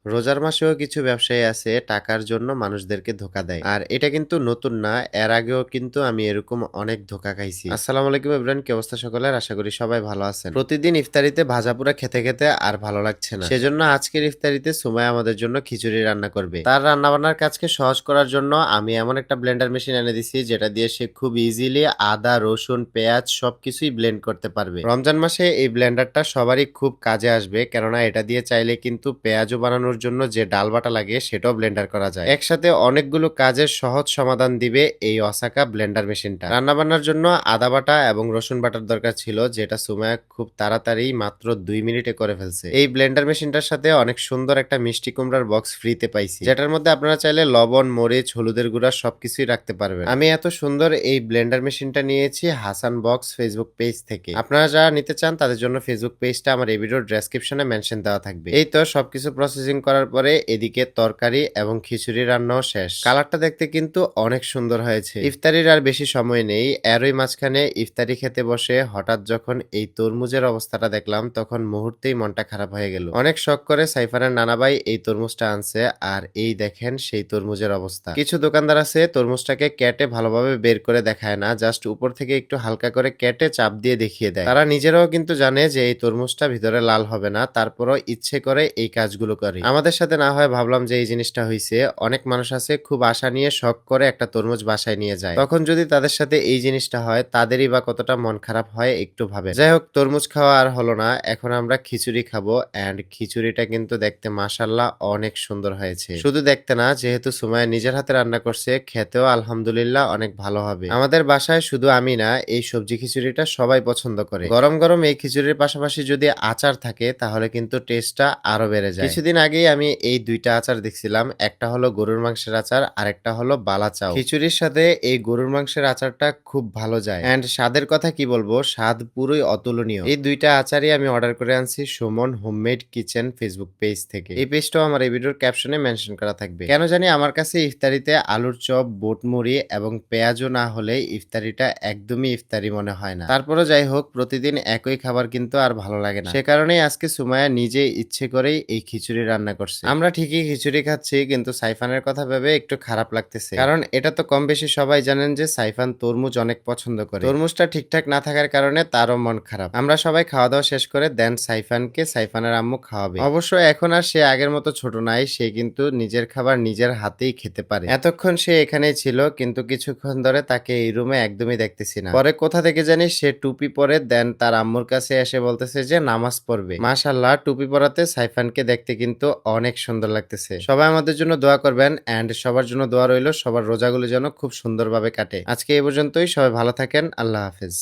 রোজার মাসেও কিছু ব্যবসায়ী আছে টাকার জন্য মানুষদেরকে ধোকা দেয়। আর এটা কিন্তু নতুন না, এর আগেও কিন্তু আমি এরকম অনেক ধোকা খাইছি। আসসালামু আলাইকুম এভরিওয়ান, কি অবস্থা সকলের? আশা করি সবাই ভালো আছেন। প্রতিদিন ইফতারিতে ভাজাপুরা খেতে খেতে আর ভালো লাগছে না, সেজন্য আজকের ইফতারিতে সুমাইয়া আমাদের জন্য খিচুড়ি রান্না করবে। তার রান্না বান্নার কাজকে সহজ করার জন্য আমি এমন একটা ব্লেন্ডার মেশিন এনে দিছি, যেটা দিয়ে সে খুব ইজিলি আদা, রসুন, পেঁয়াজ সবকিছুই ব্লেন্ড করতে পারবে। রমজান মাসে এই ব্লেন্ডারটা সবারই খুব কাজে আসবে, কেননা এটা দিয়ে চাইলে কিন্তু পেঁয়াজও বানানোর জন্য যে ডাল বাটা লাগে সেটাও ব্লেন্ডার করা যায়। একসাথে অনেকগুলো কাজের সহজ সমাধান দিবে এই অসাকা ব্লেন্ডার মেশিনটা। রান্না বান্নার জন্য আদা বাটা এবং রসুন বাটার দরকার ছিল, যেটা সুমাইয়া খুব তাড়াতাড়ি মাত্র 2 মিনিটে করে ফেলছে। এই ব্লেন্ডার মেশিনটার সাথে অনেক সুন্দর একটা মিষ্টি কুমড়ার বক্স ফ্রিতে পাইছি, যেটার মধ্যে আপনারা চাইলে লবণ, মরিচ, হলুদের গুঁড়া সবকিছুই রাখতে পারবেন। আমি এত সুন্দর এই ব্লেন্ডার মেশিনটা নিয়েছি হাসান বক্স ফেসবুক পেজ থেকে। আপনারা যারা নিতে চান তাদের জন্য ফেসবুক পেজটা আমার এই ভিডিওর ডেসক্রিপশনে মেনশন দেওয়া থাকবে। এই তো সবকিছু প্রসেসিং করার পরে এদিকে তরকারি এবং খিচুড়ি রান্নাও শেষ। কালারটা দেখতে কিন্তু অনেক সুন্দর হয়েছে। ইফতারির আর বেশি সময় নেই, এরই মাঝখানে ইফতারি খেতে বসে হঠাৎ যখন এই তরমুজের অবস্থাটা দেখলাম তখন মুহূর্তেই মনটা খারাপ হয়ে গেল। অনেক শখ করে সাইফানের নানা ভাই এই তরমুজটা আনছে, আর এই দেখেন সেই তরমুজের অবস্থা। কিছু দোকানদার আছে তরমুজটাকে কেটে ভালোভাবে বের করে দেখায় না, জাস্ট উপর থেকে একটু হালকা করে কেটে চাপ দিয়ে দেখিয়ে দেয়। তারা নিজেরাও কিন্তু জানে যে এই তরমুজটা ভিতরে লাল হবে না, তারপরও ইচ্ছে করে এই কাজগুলো করে। আমাদের সাথে না হয় ভাবলাম যে এই জিনিসটা হইছে। অনেক মানুষ আছে খুব আশা নিয়ে শখ করে একটা তরমুজ বাসায় নিয়ে যায়, তখন যদি তাদের সাথে এই জিনিসটা হয় তাদেরই বা কতটা মন খারাপ হয় একটু ভাবে। যাই হোক, তরমুজ খাওয়া আর হলো না, এখন আমরা খিচুড়ি খাবো। এন্ড খিচুড়িটা কিন্তু দেখতে মাশাআল্লাহ অনেক সুন্দর হয়েছে। শুধু দেখতে না, যেহেতু সুমাইয়া নিজের হাতে রান্না করছে, খেতেও আলহামদুলিল্লাহ অনেক ভালো হবে। আমাদের বাসায় শুধু আমি না, এই সবজি খিচুড়িটা সবাই পছন্দ করে। গরম গরম এই খিচুড়ির পাশাপাশি যদি আচার থাকে তাহলে কিন্তু টেস্টটা আরো বেড়ে যায়। কিছুদিন আগেই আমি এই দুইটা আচার দেখছিলাম, একটা হলো গরুর মাংসের আচার আর একটা হলো বালাচাও। খিচুড়ির সাথে এই গরুর মাংসের আচারটা খুব ভালো যায়। এন্ড স্বাদের কথা কি বলবো, স্বাদ পুরোই অতুলনীয়। এই দুইটা আচারই আমি অর্ডার করে আনছি Suman homemade kitchen Facebook page থেকে। এই পেজটাও আমার এই ভিডিওর ক্যাপশনে মেনশন করা থাকবে। কেন জানি আমার কাছে ইফতারিতে আলুর চপ, বুটমুড়ি এবং পেঁয়াজও না হলে ইফতারিটা একদমই ইফতারি মনে হয় না। তারপরও যাই হোক, প্রতিদিন একই খাবার কিন্তু আর ভালো লাগে না। সে কারণেই আজকে সুমাইয়া নিজে ইচ্ছে করেই এই খিচুড়ি রান্না করছে। আমরা ঠিকই খিচুড়ি খাচ্ছি, কিন্তু সাইফানের কথা ভেবে একটু খারাপ লাগতেছে, কারণ এটা তো কম বেশি সবাই জানেন যে সাইফান তরমুজ অনেক পছন্দ করে। তরমুজটা ঠিকঠাক না থাকার কারণে তারও মন খারাপ। আমরা সবাই খাওয়া দাওয়া শেষ করে দেন সাইফানকে সাইফানের আম্মু খাওয়াবে। অবশ্য এখন আর সে আগের মতো ছোট নাই, সে কিন্তু নিজের খাবার নিজের হাতেই খেতে পারে। এতক্ষণ সে এখানেই ছিল, কিন্তু কিছুক্ষণ ধরে তাকে এই রুমে একদমই দেখতেছি না। পরে কোথা থেকে জানি সে টুপি পরে দেন তার আম্মুর কাছে এসে বলতেছে যে নামাজ পড়বে। মাশাআল্লাহ, টুপি পরাতে সাইফানকে দেখতে কিন্তু অনেক সুন্দর লাগতেছে। সবাই আমাদের জন্য দোয়া করবেন, এন্ড সবার জন্য দোয়া রইল সবার রোজাগুলো যেন খুব সুন্দরভাবে কাটে। আজকে এই পর্যন্তই, সবাই ভালো থাকেন, আল্লাহ হাফেজ।